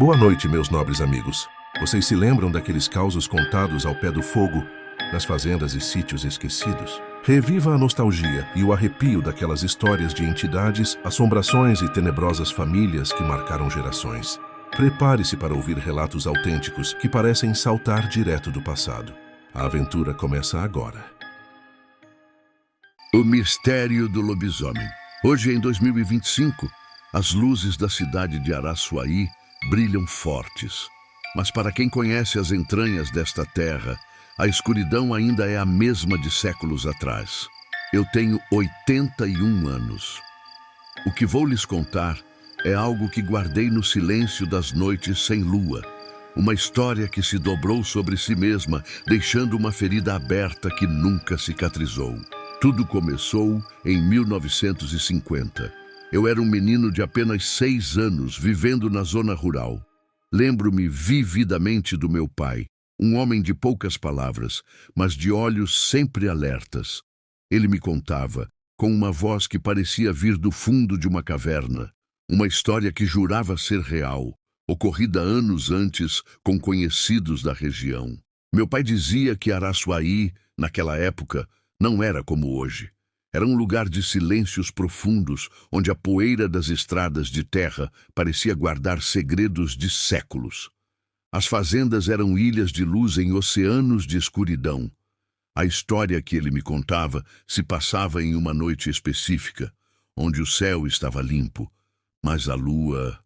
Boa noite, meus nobres amigos. Vocês se lembram daqueles causos contados ao pé do fogo, nas fazendas e sítios esquecidos? Reviva a nostalgia e o arrepio daquelas histórias de entidades, assombrações e tenebrosas famílias que marcaram gerações. Prepare-se para ouvir relatos autênticos que parecem saltar direto do passado. A aventura começa agora. O mistério do lobisomem. Hoje, em 2025, as luzes da cidade de Araçuaí brilham fortes. Mas para quem conhece as entranhas desta terra, a escuridão ainda é a mesma de séculos atrás. Eu tenho 81 anos. O que vou lhes contar é algo que guardei no silêncio das noites sem lua. Uma história que se dobrou sobre si mesma, deixando uma ferida aberta que nunca cicatrizou. Tudo começou em 1950. Eu era um menino de apenas 6 anos, vivendo na zona rural. Lembro-me vividamente do meu pai, um homem de poucas palavras, mas de olhos sempre alertas. Ele me contava, com uma voz que parecia vir do fundo de uma caverna, uma história que jurava ser real, ocorrida anos antes com conhecidos da região. Meu pai dizia que Araçuaí, naquela época, não era como hoje. Era um lugar de silêncios profundos, onde a poeira das estradas de terra parecia guardar segredos de séculos. As fazendas eram ilhas de luz em oceanos de escuridão. A história que ele me contava se passava em uma noite específica, onde o céu estava limpo, mas a lua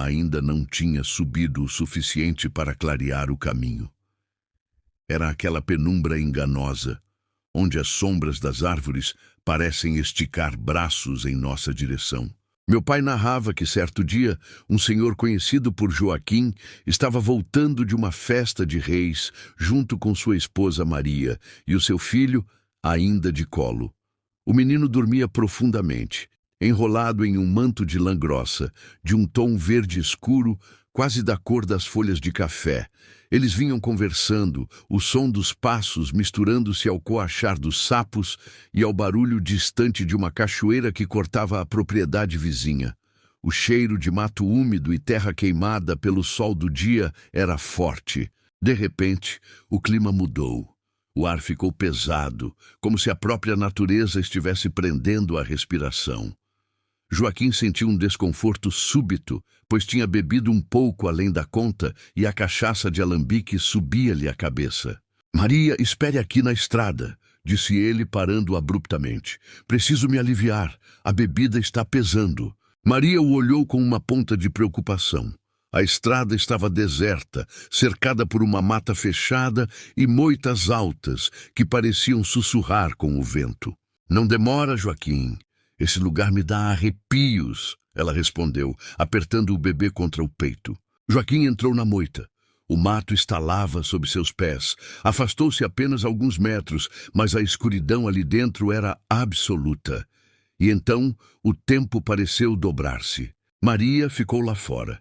ainda não tinha subido o suficiente para clarear o caminho. Era aquela penumbra enganosa, onde as sombras das árvores parecem esticar braços em nossa direção. Meu pai narrava que certo dia, um senhor conhecido por Joaquim estava voltando de uma festa de reis junto com sua esposa Maria e o seu filho ainda de colo. O menino dormia profundamente, enrolado em um manto de lã grossa, de um tom verde escuro, quase da cor das folhas de café. Eles vinham conversando, o som dos passos misturando-se ao coachar dos sapos e ao barulho distante de uma cachoeira que cortava a propriedade vizinha. O cheiro de mato úmido e terra queimada pelo sol do dia era forte. De repente, o clima mudou. O ar ficou pesado, como se a própria natureza estivesse prendendo a respiração. Joaquim sentiu um desconforto súbito, pois tinha bebido um pouco além da conta e a cachaça de alambique subia-lhe a cabeça. "Maria, espere aqui na estrada", disse ele, parando abruptamente. "Preciso me aliviar. A bebida está pesando." Maria o olhou com uma ponta de preocupação. A estrada estava deserta, cercada por uma mata fechada e moitas altas que pareciam sussurrar com o vento. "Não demora, Joaquim. Esse lugar me dá arrepios", ela respondeu, apertando o bebê contra o peito. Joaquim entrou na moita. O mato estalava sob seus pés. Afastou-se apenas alguns metros, mas a escuridão ali dentro era absoluta. E então o tempo pareceu dobrar-se. Maria ficou lá fora.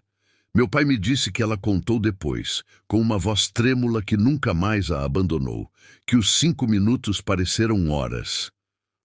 Meu pai me disse que ela contou depois, com uma voz trêmula que nunca mais a abandonou, que os 5 minutos pareceram horas.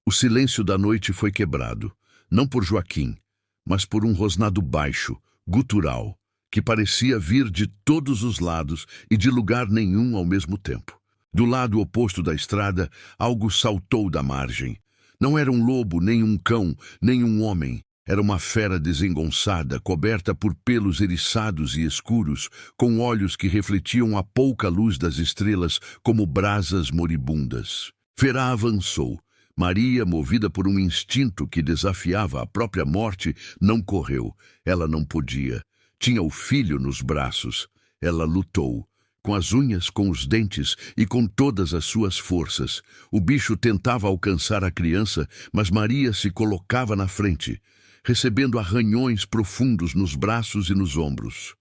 O silêncio da noite foi quebrado, não por Joaquim, mas por um rosnado baixo, gutural, que parecia vir de todos os lados e de lugar nenhum ao mesmo tempo. Do lado oposto da estrada, algo saltou da margem. Não era um lobo, nem um cão, nem um homem. Era uma fera desengonçada, coberta por pelos eriçados e escuros, com olhos que refletiam a pouca luz das estrelas como brasas moribundas. Fera avançou. Maria, movida por um instinto que desafiava a própria morte, não correu. Ela não podia. Tinha o filho nos braços. Ela lutou, com as unhas, com os dentes e com todas as suas forças. O bicho tentava alcançar a criança, mas Maria se colocava na frente, recebendo arranhões profundos nos braços e nos ombros.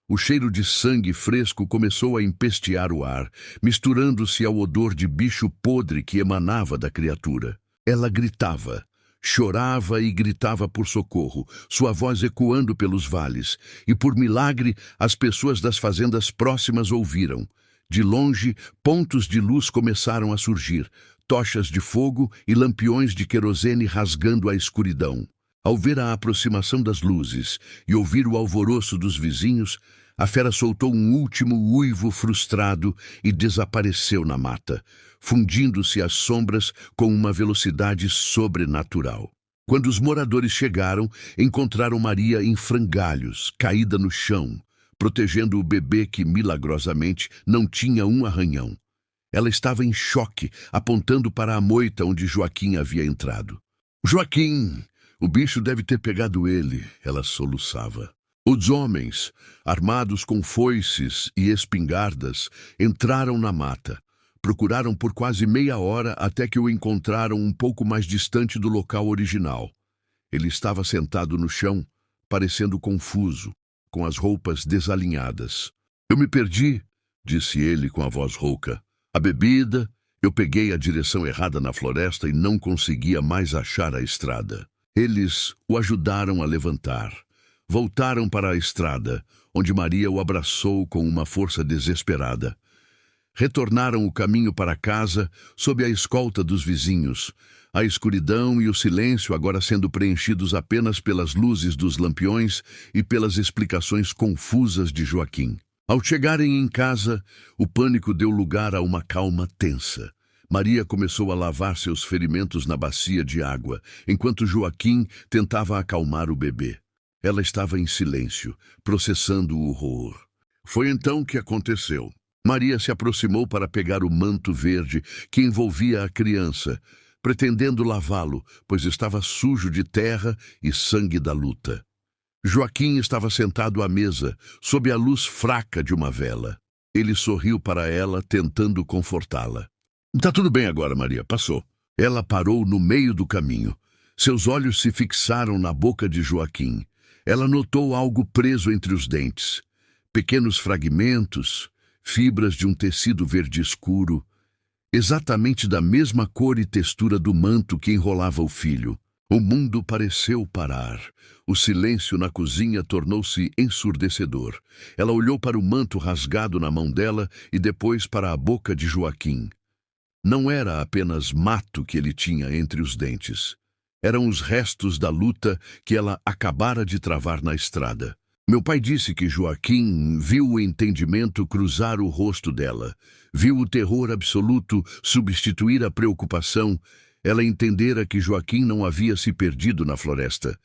O cheiro de sangue fresco começou a empestear o ar, misturando-se ao odor de bicho podre que emanava da criatura. Ela gritava, chorava e gritava por socorro, sua voz ecoando pelos vales, e por milagre as pessoas das fazendas próximas ouviram. De longe, pontos de luz começaram a surgir, tochas de fogo e lampiões de querosene rasgando a escuridão. Ao ver a aproximação das luzes e ouvir o alvoroço dos vizinhos, a fera soltou um último uivo frustrado e desapareceu na mata, fundindo-se às sombras com uma velocidade sobrenatural. Quando os moradores chegaram, encontraram Maria em frangalhos, caída no chão, protegendo o bebê que, milagrosamente, não tinha um arranhão. Ela estava em choque, apontando para a moita onde Joaquim havia entrado. «Joaquim! O bicho deve ter pegado ele», ela soluçava. Os homens, armados com foices e espingardas, entraram na mata. Procuraram por quase meia hora até que o encontraram um pouco mais distante do local original. Ele estava sentado no chão, parecendo confuso, com as roupas desalinhadas. «Eu me perdi», disse ele com a voz rouca. «A bebida, eu peguei a direção errada na floresta e não conseguia mais achar a estrada». Eles o ajudaram a levantar. Voltaram para a estrada, onde Maria o abraçou com uma força desesperada. Retornaram o caminho para casa sob a escolta dos vizinhos, a escuridão e o silêncio agora sendo preenchidos apenas pelas luzes dos lampiões e pelas explicações confusas de Joaquim. Ao chegarem em casa, o pânico deu lugar a uma calma tensa. Maria começou a lavar seus ferimentos na bacia de água, enquanto Joaquim tentava acalmar o bebê. Ela estava em silêncio, processando o horror. Foi então que aconteceu. Maria se aproximou para pegar o manto verde que envolvia a criança, pretendendo lavá-lo, pois estava sujo de terra e sangue da luta. Joaquim estava sentado à mesa, sob a luz fraca de uma vela. Ele sorriu para ela, tentando confortá-la. «Tá tudo bem agora, Maria, passou». Ela parou no meio do caminho. Seus olhos se fixaram na boca de Joaquim. Ela notou algo preso entre os dentes. Pequenos fragmentos, fibras de um tecido verde escuro, exatamente da mesma cor e textura do manto que enrolava o filho. O mundo pareceu parar. O silêncio na cozinha tornou-se ensurdecedor. Ela olhou para o manto rasgado na mão dela e depois para a boca de Joaquim. Não era apenas mato que ele tinha entre os dentes. Eram os restos da luta que ela acabara de travar na estrada. Meu pai disse que Joaquim viu o entendimento cruzar o rosto dela. Viu o terror absoluto substituir a preocupação. Ela entendera que Joaquim não havia se perdido na floresta.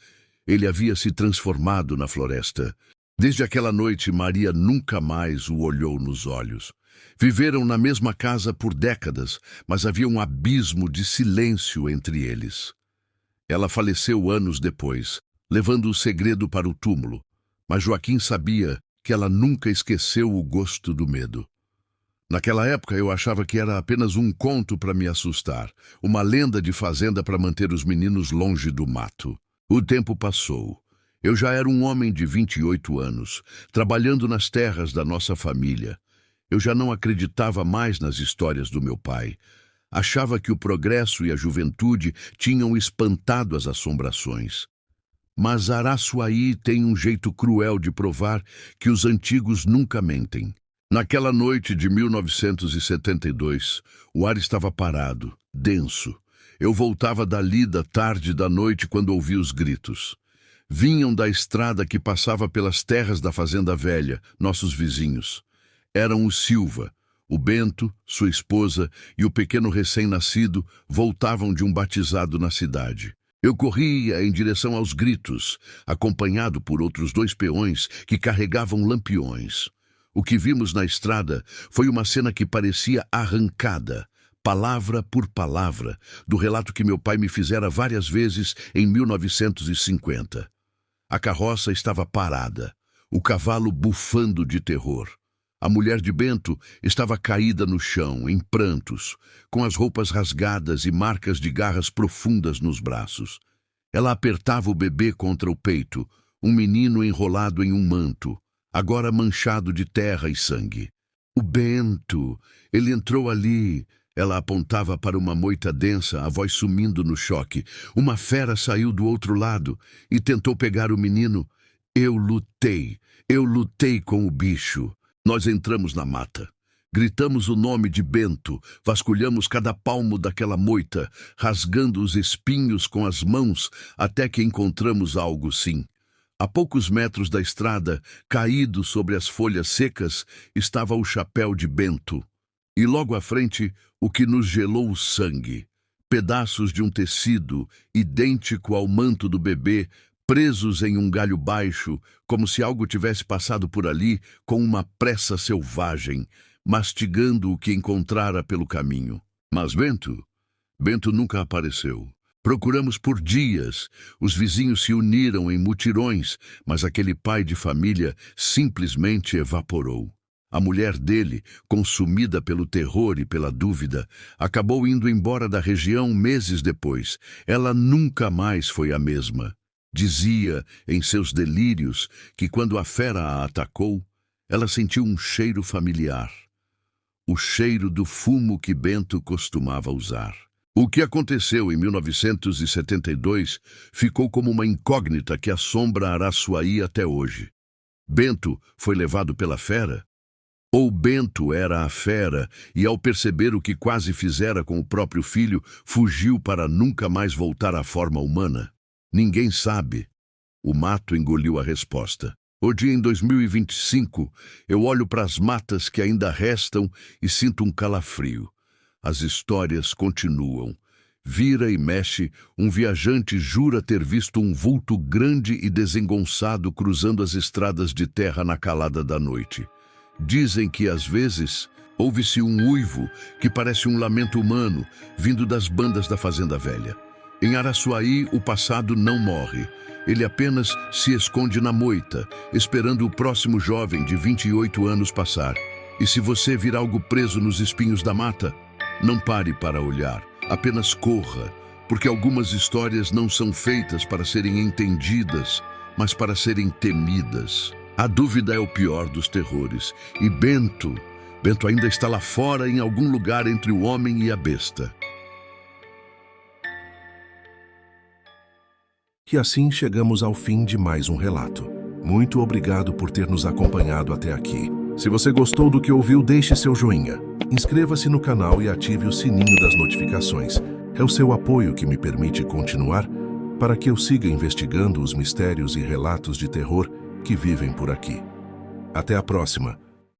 Ele havia se transformado na floresta. Desde aquela noite, Maria nunca mais o olhou nos olhos. Viveram na mesma casa por décadas, mas havia um abismo de silêncio entre eles. Ela faleceu anos depois, levando o segredo para o túmulo, mas Joaquim sabia que ela nunca esqueceu o gosto do medo. Naquela época eu achava que era apenas um conto para me assustar, uma lenda de fazenda para manter os meninos longe do mato. O tempo passou. Eu já era um homem de 28 anos, trabalhando nas terras da nossa família. Eu já não acreditava mais nas histórias do meu pai. Achava que o progresso e a juventude tinham espantado as assombrações. Mas Araçuaí tem um jeito cruel de provar que os antigos nunca mentem. Naquela noite de 1972, o ar estava parado, denso. Eu voltava da lida tarde da noite quando ouvi os gritos. Vinham da estrada que passava pelas terras da Fazenda Velha, nossos vizinhos. Eram o Silva, o Bento, sua esposa e o pequeno recém-nascido voltavam de um batizado na cidade. Eu corria em direção aos gritos, acompanhado por outros 2 peões que carregavam lampiões. O que vimos na estrada foi uma cena que parecia arrancada, palavra por palavra, do relato que meu pai me fizera várias vezes em 1950. A carroça estava parada, o cavalo bufando de terror. A mulher de Bento estava caída no chão, em prantos, com as roupas rasgadas e marcas de garras profundas nos braços. Ela apertava o bebê contra o peito, um menino enrolado em um manto, agora manchado de terra e sangue. O Bento, ele entrou ali. Ela apontava para uma moita densa, a voz sumindo no choque. Uma fera saiu do outro lado e tentou pegar o menino. Eu lutei com o bicho. Nós entramos na mata. Gritamos o nome de Bento, vasculhamos cada palmo daquela moita, rasgando os espinhos com as mãos, até que encontramos algo, sim. A poucos metros da estrada, caído sobre as folhas secas, estava o chapéu de Bento. E logo à frente, o que nos gelou o sangue. Pedaços de um tecido, idêntico ao manto do bebê, presos em um galho baixo, como se algo tivesse passado por ali com uma pressa selvagem, mastigando o que encontrara pelo caminho. Mas Bento nunca apareceu. Procuramos por dias. Os vizinhos se uniram em mutirões, mas aquele pai de família simplesmente evaporou. A mulher dele, consumida pelo terror e pela dúvida, acabou indo embora da região meses depois. Ela nunca mais foi a mesma. Dizia, em seus delírios, que quando a fera a atacou, ela sentiu um cheiro familiar. O cheiro do fumo que Bento costumava usar. O que aconteceu em 1972 ficou como uma incógnita que assombra Araçuaí até hoje. Bento foi levado pela fera? Ou Bento era a fera e, ao perceber o que quase fizera com o próprio filho, fugiu para nunca mais voltar à forma humana? Ninguém sabe. O mato engoliu a resposta. Hoje, em 2025, eu olho para as matas que ainda restam e sinto um calafrio. As histórias continuam. Vira e mexe, um viajante jura ter visto um vulto grande e desengonçado cruzando as estradas de terra na calada da noite. Dizem que, às vezes, ouve-se um uivo que parece um lamento humano vindo das bandas da Fazenda Velha. Em Araçuaí, o passado não morre. Ele apenas se esconde na moita, esperando o próximo jovem de 28 anos passar. E se você vir algo preso nos espinhos da mata, não pare para olhar, apenas corra, porque algumas histórias não são feitas para serem entendidas, mas para serem temidas. A dúvida é o pior dos terrores, e Bento ainda está lá fora em algum lugar entre o homem e a besta. E assim chegamos ao fim de mais um relato. Muito obrigado por ter nos acompanhado até aqui. Se você gostou do que ouviu, deixe seu joinha. Inscreva-se no canal e ative o sininho das notificações. É o seu apoio que me permite continuar para que eu siga investigando os mistérios e relatos de terror que vivem por aqui. Até a próxima!